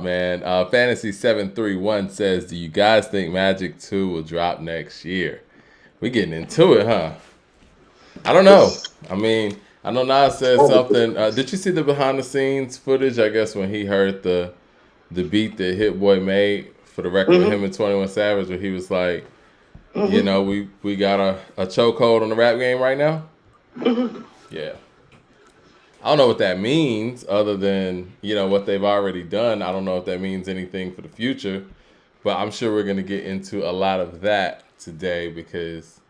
man. Fantasy731 says, do you guys think Magic 2 will drop next year? We getting into it, huh? I don't know. It's I mean, I know Nas said always something. Did you see the behind the scenes footage? I guess when he heard the beat that Hit Boy made for the record with him mm-hmm, and 21 Savage, where he was like, mm-hmm, we got a chokehold on the rap game right now. mm-hmm. Yeah. I don't know what that means other than, what they've already done. I don't know if that means anything for the future, but I'm sure we're going to get into a lot of that today because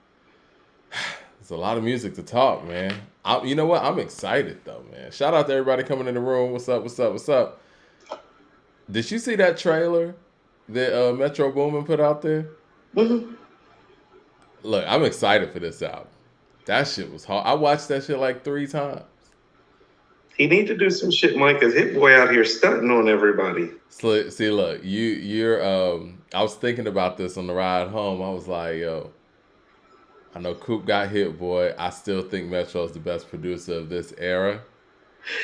there's a lot of music to talk, man. You know what? I'm excited though, man. Shout out to everybody coming in the room. What's up? What's up? What's up? Did you see that trailer that Metro Boomin put out there? Mm-hmm. Look, I'm excited for this album. That shit was hard. I watched that shit like 3 times. He need to do some shit, Mike, because Hit Boy out here stunting on everybody. See, look, you're. I was thinking about this on the ride home. I was like, yo, I know Coop got Hit Boy. I still think Metro's the best producer of this era.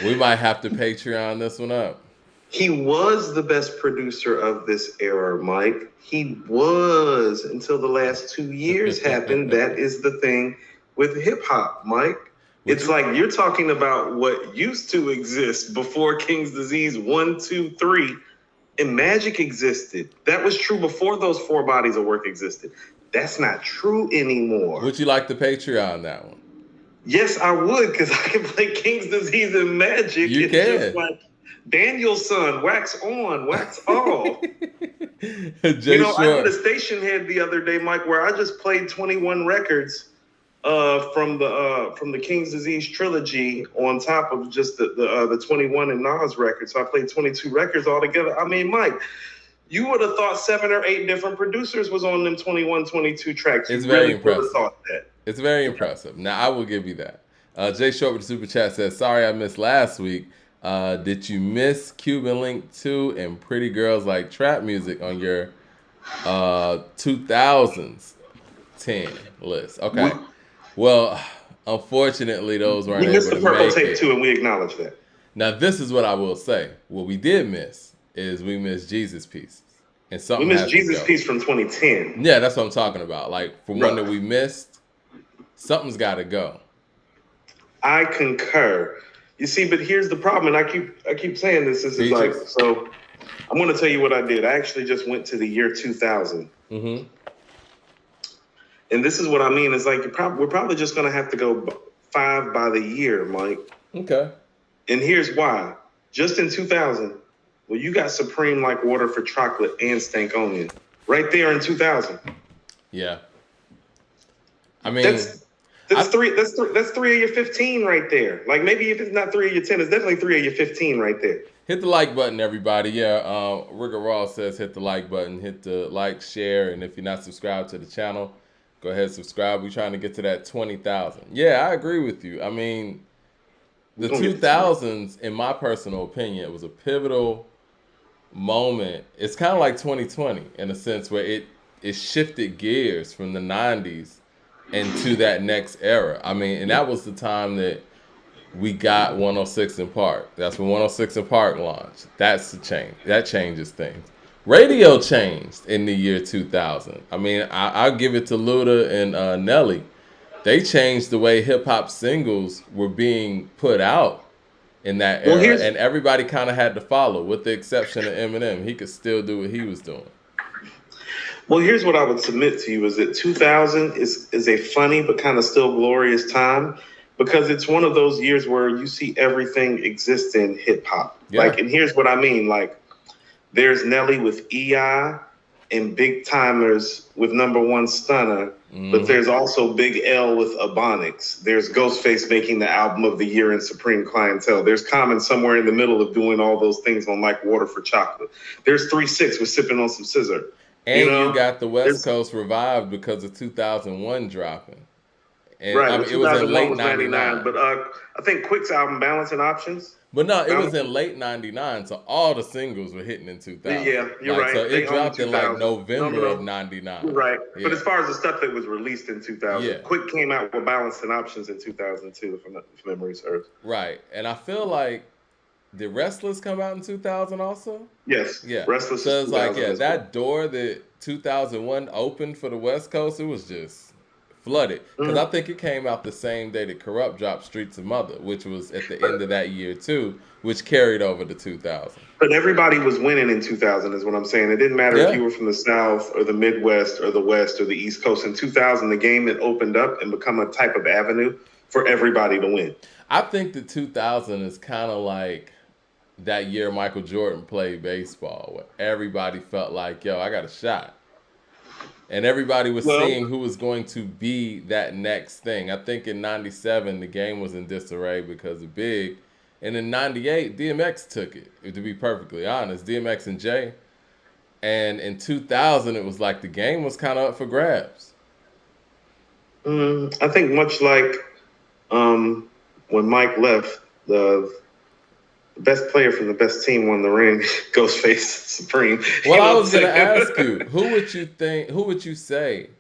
We might have to Patreon this one up. He was the best producer of this era, Mike. He was until the last 2 years happened. That is the thing with hip hop, Mike. Would It's you? like you're talking about what used to exist before King's Disease 1, 2, 3, and Magic existed. That was true before those 4 bodies of work existed. That's not true anymore. Would you like the Patreon that one? Yes, I would, because I can play King's Disease and Magic. You It's just can. like Daniel's son, wax on, wax off. Jay I did Short. a station head the other day, Mike, where I just played 21 records from the King's Disease trilogy on top of just the 21 and Nas records. So I played 22 records altogether. I mean, Mike, you would have thought 7 or 8 different producers was on them 21, 22 tracks. It's You very really would have impressive. thought that. It's very impressive. Now, I will give you that. Jay Short with the Super Chat says, sorry I missed last week. Did you miss Cuban Link 2 and Pretty Girls Like Trap Music on your 2000s 10 list? Okay. Well, unfortunately, those weren't We missed able the to purple make tape it. too, and we acknowledge that. Now, this is what I will say. What we did miss is we missed Jesus Pieces. And We something missed has to Jesus go. Piece from 2010. Yeah, that's what I'm talking about. Like, for one that Bro, we missed, something's got to go. I concur. You see, but here's the problem, and I keep saying this. This is like, Features? so I'm going to tell you what I did. I actually just went to the year 2000. Mm-hmm. And this is what I mean. It's like we're probably just going to have to go 5 by the year, Mike. Okay. And here's why. Just in 2000, well, you got Supreme Like Water for Chocolate and Stankonia. Right there in 2000. Yeah. I mean, That's I, that's 3 of your 15 right there. Like maybe if it's not 3 of your 10, it's definitely 3 of your 15 right there. hit the like button, everybody. Yeah, Rigger Raw says hit the like button, hit the like, share, and if you're not subscribed to the channel, go ahead and subscribe. We're trying to get to that 20,000. Yeah, I agree with you. I mean, the 2000s, in my personal opinion, it was a pivotal moment. It's kind of like 2020 in a sense where it shifted gears from the 90s into that next era. I mean, and that was the time that we got 106 in Park. That's when 106 in Park launched. That's the change. That changes things. Radio changed in the year 2000. I mean, I'll give it to Luda and Nelly. They changed the way hip hop singles were being put out in that Well, era, here's and everybody kind of had to follow, with the exception of Eminem. He could still do what he was doing. well, here's what I would submit to you is that 2000 is a funny but kind of still glorious time because it's one of those years where you see everything exist in hip hop. Yeah. And here's what I mean. Like, there's Nelly with EI and Big Timers with Number One Stunner, but there's also Big L with Ebonics. There's Ghostface making the album of the year in Supreme Clientele. There's Common somewhere in the middle of doing all those things on Like Water for Chocolate. There's 3-6 with Sipping on Some Scissor. And you got the West There's Coast revived because of 2001 dropping. And right. I Well, mean, it was in 2001 late was 99, 99. but I think Quick's album Balance and Options. But no, it was Balance, in late 99, so all the singles were hitting in 2000. yeah, you're Like, right. so They it own dropped in like 2000. November of You're 99. right. Yeah. But as far as the stuff that was released in 2000, Yeah. Quick came out with Balance and Options in 2002, if memory serves. Right. And I feel like did Restless come out in 2000 also? Yes, Yeah. Restless is So it's like, 2000 yeah, as well. that door that 2001 opened for the West Coast, it was just flooded. Because I Mm. think it came out the same day that Corrupt dropped Streets of Mother, which was at the end of that year too, which carried over to 2000. But everybody was winning in 2000, is what I'm saying. It didn't matter if Yeah. you were from the South or the Midwest or the West or the East Coast. In 2000, the game had opened up and become a type of avenue for everybody to win. I think the 2000 is kind of like that year Michael Jordan played baseball, where everybody felt like, yo, I got a shot. And everybody was Well, seeing who was going to be that next thing. I think in 97, the game was in disarray because of Big. And in 98, DMX took it, to be perfectly honest. DMX and Jay. And in 2000, it was like the game was kind of up for grabs. I think much like when Mike left, the best player from the best team won the ring. Ghostface Supreme. You Well, know I what I'm was gonna saying? ask you, who would you say,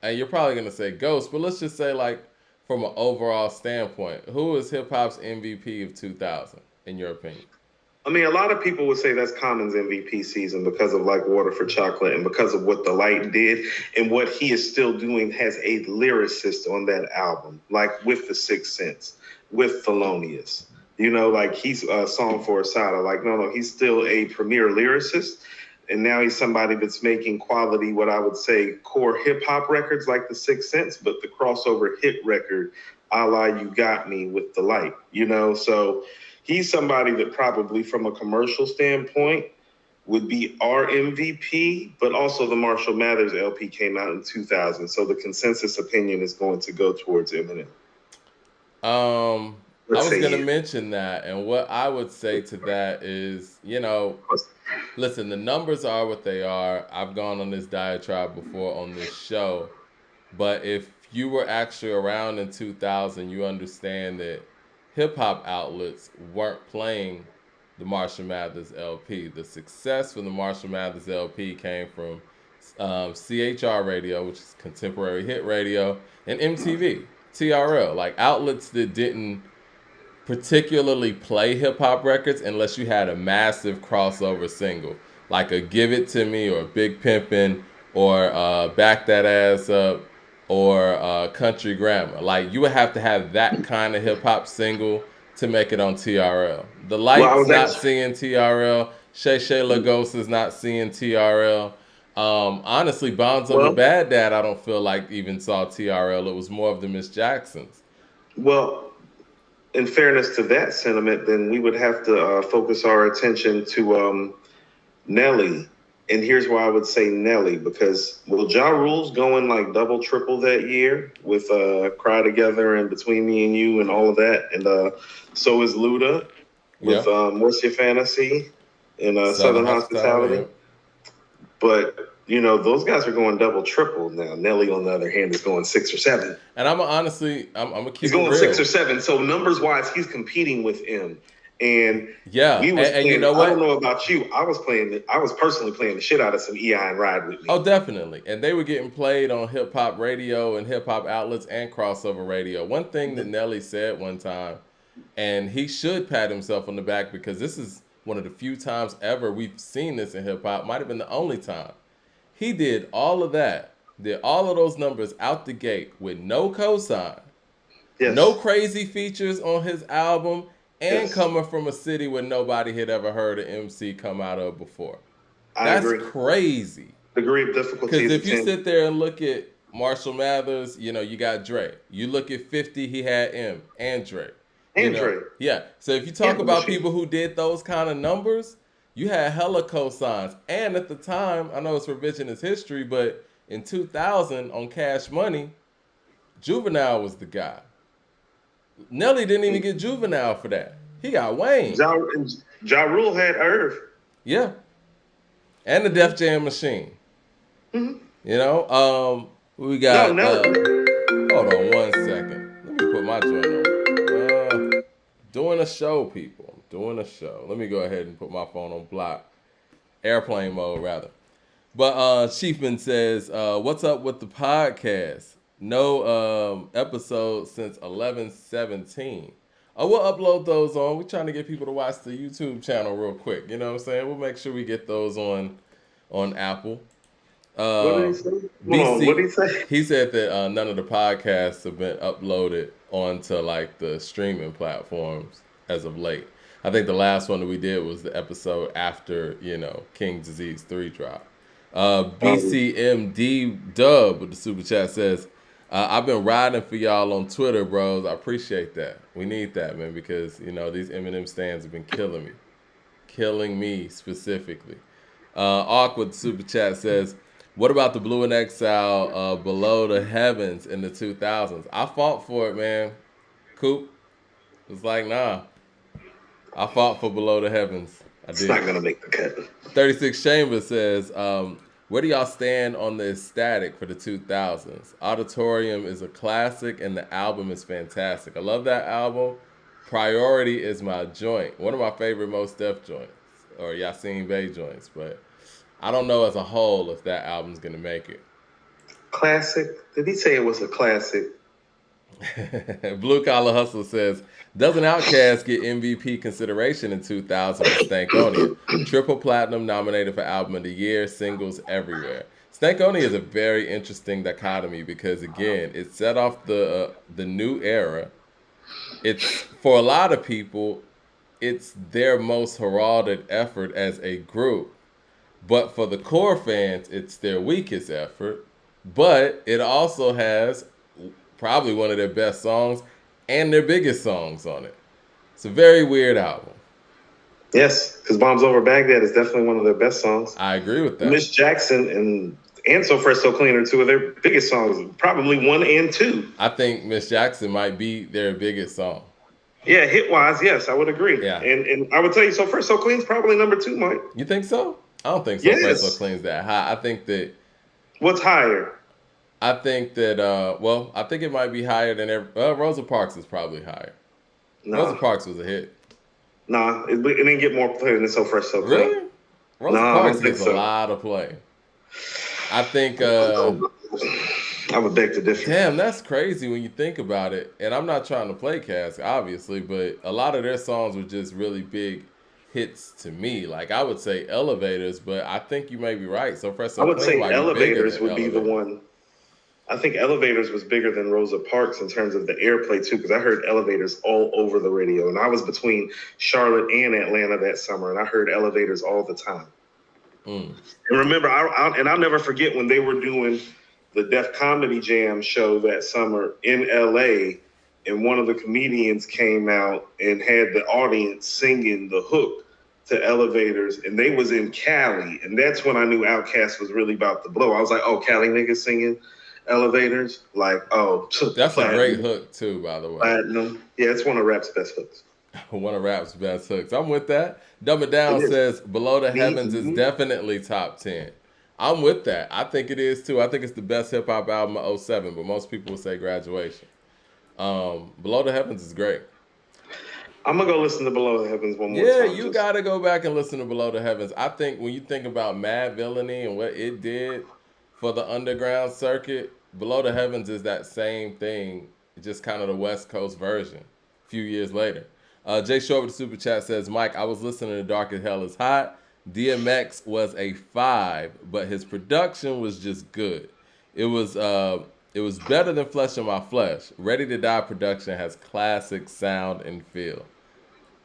and you're probably gonna say Ghost, but let's just say like from an overall standpoint, who is hip hop's MVP of 2000 in your opinion? I mean, a lot of people would say that's Common's MVP season because of like Water for Chocolate and because of what The Light did and what he is still doing as a lyricist on that album, like with The Sixth Sense, with Thelonious. You know, like he's a song for Asada. Like, no, he's still a premier lyricist. And now he's somebody that's making quality, what I would say, core hip hop records like The Sixth Sense, but the crossover hit record, a la You Got Me with The Light, you know? So he's somebody that probably from a commercial standpoint would be our MVP, but also the Marshall Mathers LP came out in 2000. So the consensus opinion is going to go towards Eminem. I Let's was say gonna you. mention that, and what I would say to that is, listen, the numbers are what they are. I've gone on this diatribe before on this show, but if you were actually around in 2000, you understand that hip hop outlets weren't playing the Marshall Mathers LP. The success from the Marshall Mathers LP came from CHR radio, which is contemporary hit radio, and MTV, TRL, like outlets that didn't particularly play hip hop records unless you had a massive crossover single, like a "Give It to Me" or "Big Pimpin'" or "Back That Ass Up" or "Country Grammar." Like you would have to have that kind of hip hop single to make it on TRL. The Well, I Light's was not actually, seeing TRL. Shay Shay Lagos is not seeing TRL. Honestly, Bonds of a well, Bad Dad, I don't feel like even saw TRL. It was more of the Miss Jacksons. well, in fairness to that sentiment, then we would have to focus our attention to Nelly. And here's why I would say Nelly, because well, Ja Rule's going like double, triple that year with Cry Together and Between Me and You and all of that. And so is Luda Yeah. with What's Your Fantasy and Southern Southern Hospitality, Hospitality. yep. But, you know, those guys are going double, triple now. Nelly, on the other hand, is going six or seven. And I'm gonna He's keep it going six or real. seven. So numbers wise, he's competing with him. And Yeah, we was and you playing. know I don't what? know about you. I was playing. I was personally playing the shit out of some EI and Ride with Me. Oh, definitely. And they were getting played on hip hop radio and hip hop outlets and crossover radio. One thing that Nelly said one time, and he should pat himself on the back because this is one of the few times ever we've seen this in hip hop. Might have been the only time. He did all of that, did all of those numbers out the gate with no cosign, no Yes. crazy features on his album, and Yes. coming from a city where nobody had ever heard an MC come out of before. I That's agree. crazy. The degree of difficulty Because is a if you 10. sit there and look at Marshall Mathers, you got Dre. You look at 50, he had M and Dre. Andre. Yeah. So if you talk And the about machine. people who did those kind of numbers, you had hella cosigns. And at the time, I know it's revisionist history, but in 2000 on Cash Money, Juvenile was the guy. Nelly didn't even get Juvenile for that. He got Wayne. Ja Rule had Irv. Yeah. And the Def Jam Machine. Mm-hmm. We No, got Nelly. hold on one second. Let me put my joint on. Doing a show, people. I'm doing a show. Let me go ahead and put my phone on block. Airplane mode, rather. But Chiefman says, what's up with the podcast? No episode since 11/17. We'll upload those on. We're trying to get people to watch the YouTube channel real quick. You know what I'm saying? We'll make sure we get those on Apple. What did he Uh, say? Hold on. What did BC, he say? he said that none of the podcasts have been uploaded onto like the streaming platforms as of late. I think the last one that we did was the episode after King Disease 3 dropped. BCMD Dub with the super chat says, I've been riding for y'all on Twitter, bros. I appreciate that. We need that, man, because these Eminem stands have been killing me specifically. Awkward super chat says, "What about the Blue and Exile Below the Heavens in the 2000s?" I fought for it, man. Coop was like, nah. I fought for Below the Heavens. I It's did. not gonna make the cut. 36 Chambers says, "Where do y'all stand on the Ecstatic for the 2000s? Auditorium is a classic and the album is fantastic. I love that album. Priority is my joint. One of my favorite Most Def joints or Yasin Bey joints, but I don't know as a whole if that album's gonna make it." Classic? Did he say it was a classic? Blue Collar Hustle says, "Doesn't OutKast get MVP consideration in 2000 for Stankonia? Triple platinum, nominated for Album of the Year, singles everywhere." Stankonia is a very interesting dichotomy because again, it set off the new era. It's for a lot of people, it's their most heralded effort as a group. But for the core fans, it's their weakest effort. But it also has probably one of their best songs and their biggest songs on it. It's a very weird album. Yes, because Bombs Over Baghdad is definitely one of their best songs. I agree with that. Miss Jackson and So Fresh So Clean are two of their biggest songs, probably 1 and 2. I think Miss Jackson might be their biggest song. Yeah, hit wise, yes, I would agree. Yeah. And I would tell you, So Fresh So Clean's probably number 2, Mike. You think so? I don't think So Fresh So Clean's that high. I think that. What's higher? I think that. I think it might be higher than Rosa Parks is probably higher. Nah. Rosa Parks was a hit. Nah, it didn't get more play than So Fresh So Clean. Really? Rosa Parks gets a lot of play. I think. I would beg to differ. Damn, that's crazy when you think about it. And I'm not trying to play Cask, obviously, but a lot of their songs were just really big hits to me. Like I would say Elevators, but I think you may be right. So Fresh So I would Clean say Elevators would Elevators. be the one. I think Elevators was bigger than Rosa Parks in terms of the airplay too, because I heard Elevators all over the radio, and I was between Charlotte and Atlanta that summer, and I heard Elevators all the time. And remember, I'll never forget when they were doing the Def Comedy Jam show that summer in LA, and one of the comedians came out and had the audience singing the hook to Elevators, and they was in Cali, and that's when I knew OutKast was really about to blow. I was like, oh, Cali niggas singing Elevators? Like, oh. That's platinum. A great hook too, by the way. Platinum. Yeah, it's one of rap's best hooks. One of rap's best hooks. I'm with that. Dumb It Down says Below the Heavens is definitely top 10. I'm with that. I think it is too. I think it's the best hip hop album of 07, but most people would say Graduation. Below the Heavens is great. I'm gonna go listen to Below the Heavens one more time. Yeah, you gotta go back and listen to Below the Heavens. I think when you think about Mad Villainy and what it did for the underground circuit, Below the Heavens is that same thing, just kind of the West Coast version a few years later. Jay Short with the super chat says, "Mike, I was listening to Dark as Hell is Hot. DMX was a 5, but his production was just good. It was better than Flesh in My Flesh. Ready to Die production has classic sound and feel."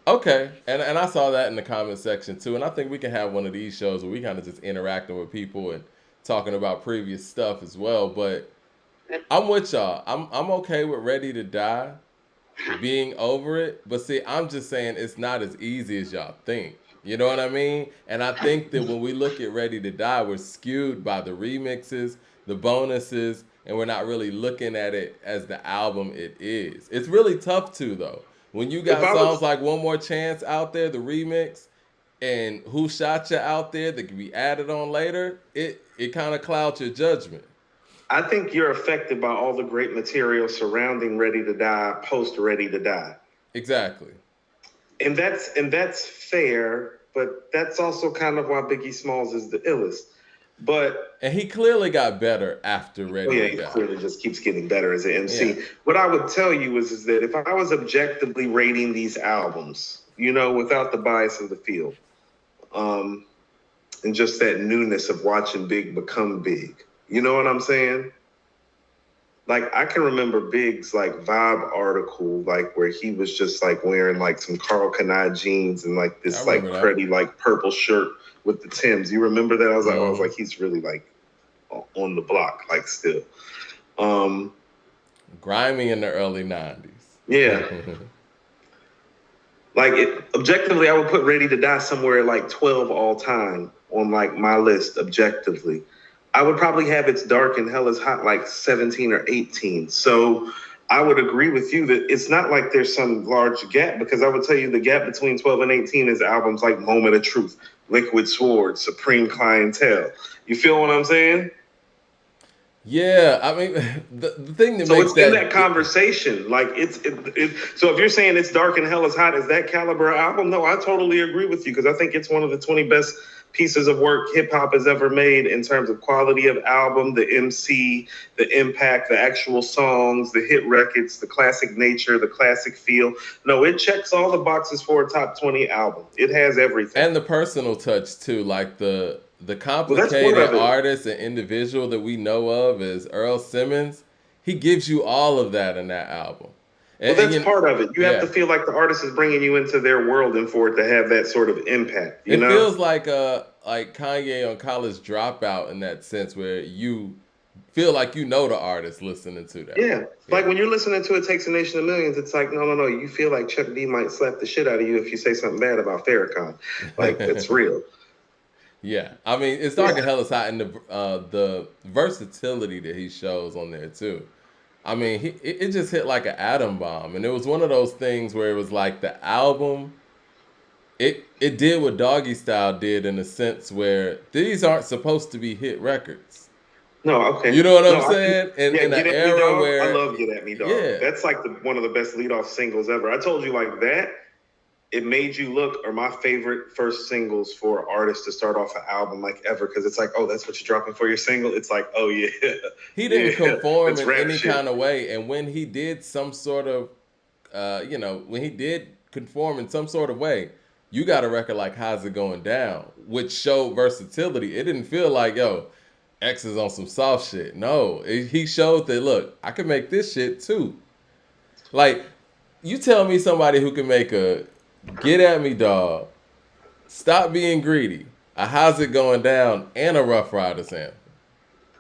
Okay, and I saw that in the comment section too, and I think we can have one of these shows where we kind of just interacting with people and talking about previous stuff as well. But I'm with y'all. I'm okay with Ready to Die being over it, but see, I'm just saying it's not as easy as y'all think. You know what I mean? And I think that when we look at Ready to Die, we're skewed by the remixes, the bonuses, and we're not really looking at it as the album it is. It's really tough too, though. When you got songs like One More Chance out there, the remix, and Who Shot Ya out there that can be added on later, it kind of clouds your judgment. I think you're affected by all the great material surrounding Ready to Die, post Ready to Die. Exactly. And that's fair, but that's also kind of why Biggie Smalls is the illest. But And he clearly got better after oh Ready yeah, to he Die. clearly just keeps getting better as an Yeah. MC. What I would tell you is that if I was objectively rating these albums, without the bias of the field, um, and just that newness of watching Big become big, you know what I'm saying? Like I can remember Big's like Vibe article, like where he was just like wearing like some Carl Kanai jeans and like I this like remember that. cruddy like purple shirt with the Timbs. You remember that? I was Mm-hmm. like, he's really like on the block, like still. Um, Grimy in the early 90s. yeah, like objectively, I would put Ready to Die somewhere at like 12 all time on like my list. Objectively, I would probably have It's Dark and Hell is Hot like 17 or 18. So I would agree with you that it's not like there's some large gap, because I would tell you the gap between 12 and 18 is albums like Moment of Truth, Liquid Sword, Supreme Clientele. You feel what I'm saying? Yeah, I mean, the thing that So makes it's in that that conversation. Like so if you're saying It's Dark and Hell is Hot, is that caliber album? No, I totally agree with you, because I think it's one of the 20 best pieces of work hip hop has ever made in terms of quality of album, the MC, the impact, the actual songs, the hit records, the classic nature, the classic feel. No, it checks all the boxes for a top 20 album. It has everything. and the personal touch too, like the Well, that's part complicated of it. artist and individual that we know of as Earl Simmons. He gives you all of that in that album. Well, And that's you, part of it. You have to yeah, feel like the artist is bringing you into their world and for it to have that sort of impact, you it know? feels like Kanye on College Dropout in that sense, where you feel like you know the artist listening to that. Yeah. Yeah. Like when you're listening to It Takes a Nation of Millions, it's like, no, no, no. You feel like Chuck D might slap the shit out of you if you say something bad about Farrakhan. Like, that's real. Yeah, I mean, it's dark and hell is hot, and the versatility that he shows on there too. I mean, it just hit like an atom bomb, and it was one of those things where it was like the album. It did what Doggy Style did in a sense where these aren't supposed to be hit records. No, You okay. know what No, I'm saying? yeah, In an Get At Me era Dog. I where, love Get At Me Dog. yeah, That's like one of the best leadoff singles ever. I told you, like that, It Made You Look are my favorite first singles for artists to start off an album like ever, because it's like, oh, that's what you're dropping for your single. It's like, oh yeah, he didn't yeah, conform that's in rap any shit. kind of way, and when he did some sort of, when he did conform in some sort of way, you got a record like How's It Going Down, which showed versatility. It didn't feel like, yo, X is on some soft shit. No, he showed that, look, I can make this shit too. Like, you tell me somebody who can make a Get At Me Dog, Stop Being Greedy, a How's It Going Down, and a Rough Riders anthem.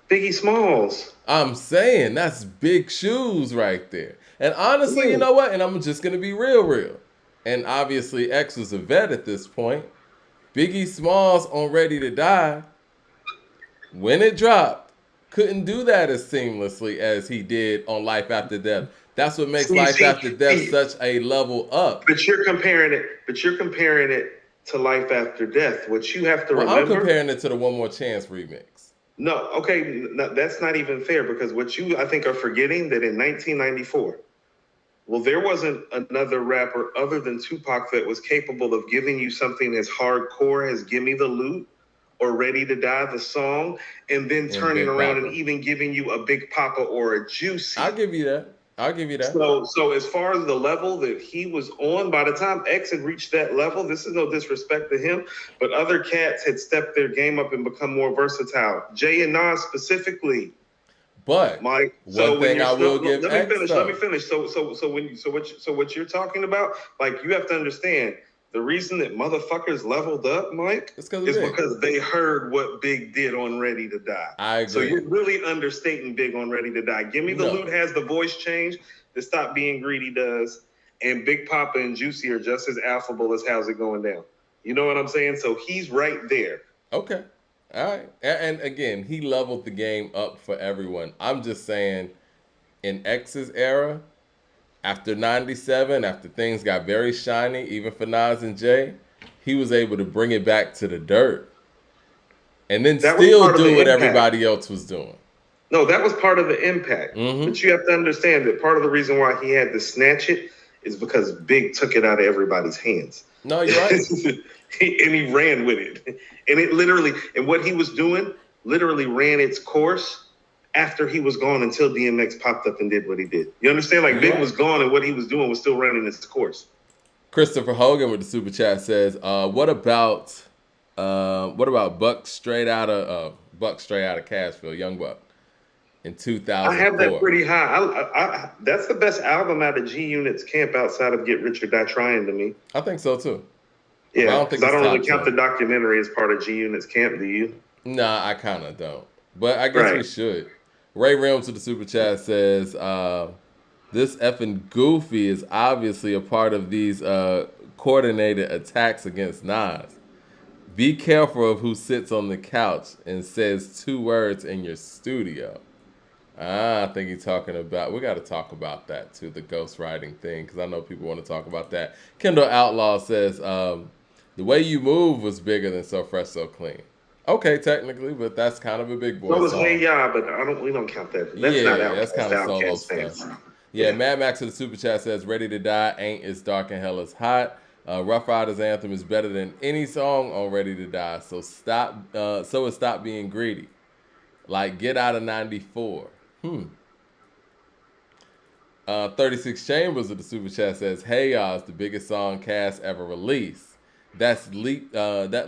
Biggie Smalls. I'm saying that's big shoes right there. And honestly, you Yeah. know what? And I'm just gonna be real. And obviously, X was a vet at this point. Biggie Smalls on Ready to Die, when it dropped, couldn't do that as seamlessly as he did on Life After Death. That's what makes See, Life see, After Death see, such a level up. but you're comparing it. But you're comparing it to Life After Death. What you have to Well, I'm remember. comparing it to the One More Chance remix. No, okay, no, that's not even fair, because what you, I think, are forgetting that in 1994, well, there wasn't another rapper other than Tupac that was capable of giving you something as hardcore as Gimme the Loot or Ready to Die, the song, and then And turning Big around Papa. and even giving you a Big Papa or a Juicy. I'll give you that. I'll give you that. So as far as the level that he was on, by the time X had reached that level, this is no disrespect to him, but other cats had stepped their game up and become more versatile. Jay and Nas specifically, But Mike. one thing I will give let me X finish. though. Let me finish. So what you're talking about, like you have to understand. The reason that motherfuckers leveled up, Mike, It's because of is Big. because they heard what Big did on Ready to Die. I agree. So you're really understating Big on Ready to Die. Give Me the No. Loot has the voice change that Stop Being Greedy does, and Big Papa and Juicy are just as affable as How's It Going Down. You know what I'm saying? So he's right there. Okay. All right. And again, he leveled the game up for everyone. I'm just saying, in X's era, after 97, after things got very shiny, even for Nas and Jay, he was able to bring it back to the dirt. And then That was still part of do the what impact. everybody else was doing. No, that was part of the impact. Mhm. But you have to understand that part of the reason why he had to snatch it is because Big took it out of everybody's hands. No, you're right. And he ran with it. And it literally, and what he was doing literally ran its course after he was gone until DMX popped up and did what he did. You understand? Like Big was gone and what he was doing was still running its course. Christopher Hogan with the super chat says, what about Buck straight out of Cashville, Young Buck in 2004? I have that pretty high. That's the best album out of G Unit's camp outside of Get Rich or Die Trying to me. I think so too. Yeah, because I don't really count the documentary as part of G Unit's camp. Do you? Nah, I kind of don't. But I guess we should. Ray Realms with the super chat says, this effing Goofy is obviously a part of these coordinated attacks against Nas. Be careful of who sits on the couch and says 2 words in your studio. I think he's talking about, we got to talk about that too, the ghostwriting thing, because I know people want to talk about that. Kendall Outlaw says, the way you move was bigger than So Fresh, So Clean. Okay, technically, but that's kind of a big boy song. So Hey Ya, but we don't count that. That's not OutKast. That's kind of solo stuff. Yeah, Mad Max in the super chat says, Ready to Die ain't as dark and hell is hot. Rough Riders Anthem is better than any song on Ready to Die, so stop being greedy. Like Get Out of 94. 36 Chambers of the super chat says, Hey Y'all is the biggest song Cass ever released. That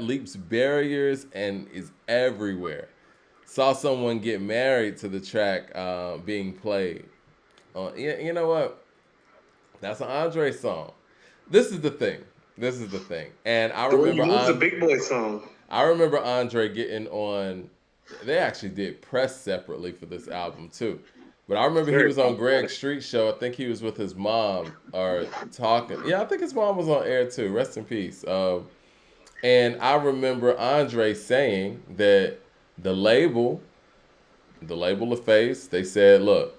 leaps barriers and is everywhere. Saw someone get married to the track being played. You know what? That's an Andre song. This is the thing. And I remember it's a big boy song. I remember Andre getting on. They actually did press separately for this album too. But I remember he was on Greg Street's show. I think he was with his mom or talking. Yeah, I think his mom was on air too. Rest in peace. And I remember Andre saying that the label LaFace, they said, look,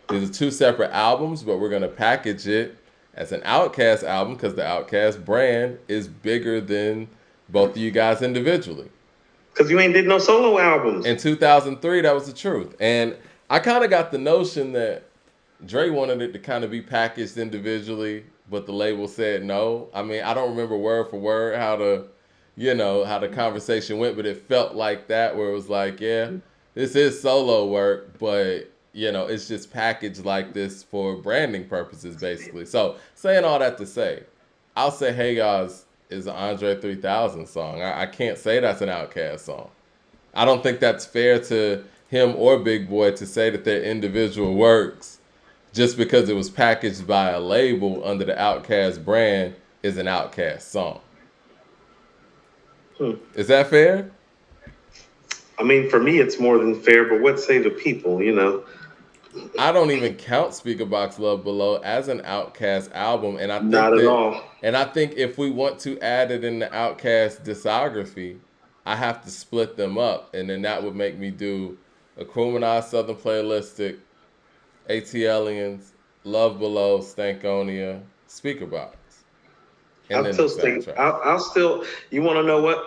these are 2 separate albums, but we're going to package it as an OutKast album because the OutKast brand is bigger than both of you guys individually. Because you ain't did no solo albums. In 2003, that was the truth. And I kind of got the notion that Dre wanted it to kind of be packaged individually, but the label said no. I mean, I don't remember word for word how the conversation went, but it felt like that, where it was like, yeah, this is solo work, but it's just packaged like this for branding purposes, basically. So saying all that to say, I'll say Hey Guys is an Andre 3000 song. I can't say that's an OutKast song. I don't think that's fair to him or Big Boy to say that they're individual works just because it was packaged by a label under the OutKast brand is an OutKast song. Is that fair? I mean, for me, it's more than fair, but what say the people, I don't even count Speakerboxxx Love Below as an OutKast album, and I think not at all. And I think if we want to add it in the OutKast discography, I have to split them up, and then that would make me do Aquemini, Southern Playlistic, ATLians, Love Below, Stankonia, Speakerboxxx. I'll still. You want to know what?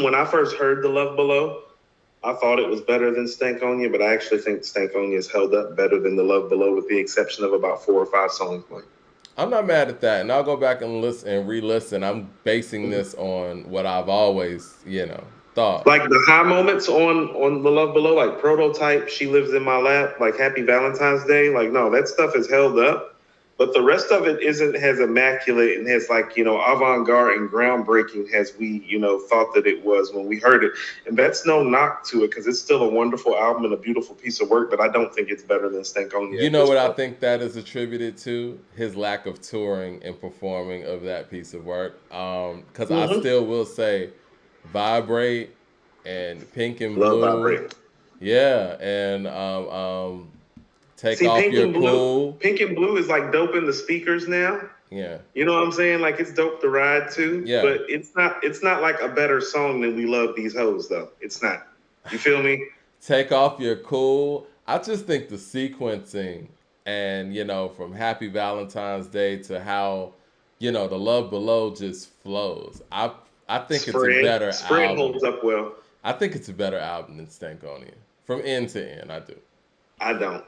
When I first heard the Love Below, I thought it was better than Stankonia, but I actually think Stankonia is held up better than the Love Below, with the exception of about 4 or 5 songs. I'm not mad at that, and I'll go back and listen and re-listen. I'm basing this on what I've always, thought. Like the high moments on the Love Below, like Prototype, She Lives in My Lap, like Happy Valentine's Day. Like, no, that stuff is held up. But the rest of it isn't as immaculate and has avant-garde and groundbreaking as we, thought that it was when we heard it. And that's no knock to it, because it's still a wonderful album and a beautiful piece of work, but I don't think it's better than Stankonia. You know what I think that is attributed to? His lack of touring and performing of that piece of work. Because I still will say Vibrate and Pink and Blue. Love Vibrate. Yeah, and Take Off Your Cool. Pink and Blue is like dope in the speakers now. Yeah. You know what I'm saying? Like, it's dope to ride to. Yeah. But it's not like a better song than We Love These Hoes, though. It's not. You feel me? Take Off Your Cool. I just think the sequencing and, from Happy Valentine's Day to how, the Love Below just flows. I think it's a better album. Spread holds up well. I think it's a better album than Stankonia. From end to end, I do. I don't.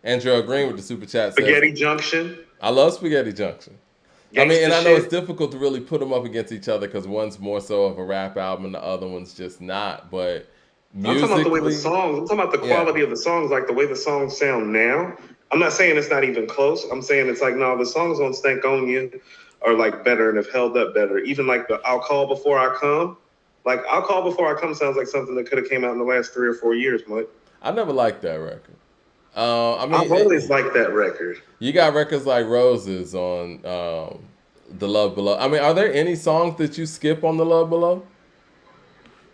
Andrew Green with the super chat says, Spaghetti Junction. I love Spaghetti Junction. I mean, and I know it's difficult to really put them up against each other because one's more so of a rap album and the other one's just not. But, I'm talking about the way the musically. songs. I'm talking about the Yeah. quality of the songs, like the way the songs sound now. I'm not saying it's not even close. I'm saying it's like no, the songs on Stank On You are like better and have held up better. Even like the I'll Call Before I Come. Like I'll Call Before I Come sounds like something that could have came out in the last 3 or 4 years, Mike. I never liked that record. I mean, I've always liked that record. you got records like Roses on The Love Below. I mean, are there any songs that you skip on The Love Below?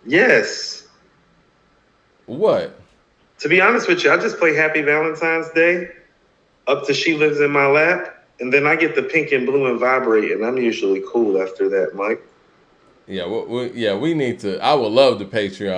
Yes. What? To be honest with you, I just play Happy Valentine's Day up to She Lives in My Lap, and then I get the Pink and Blue and Vibrate, and I'm usually cool after that, Mike. Yeah, we need to. I would love the Patreon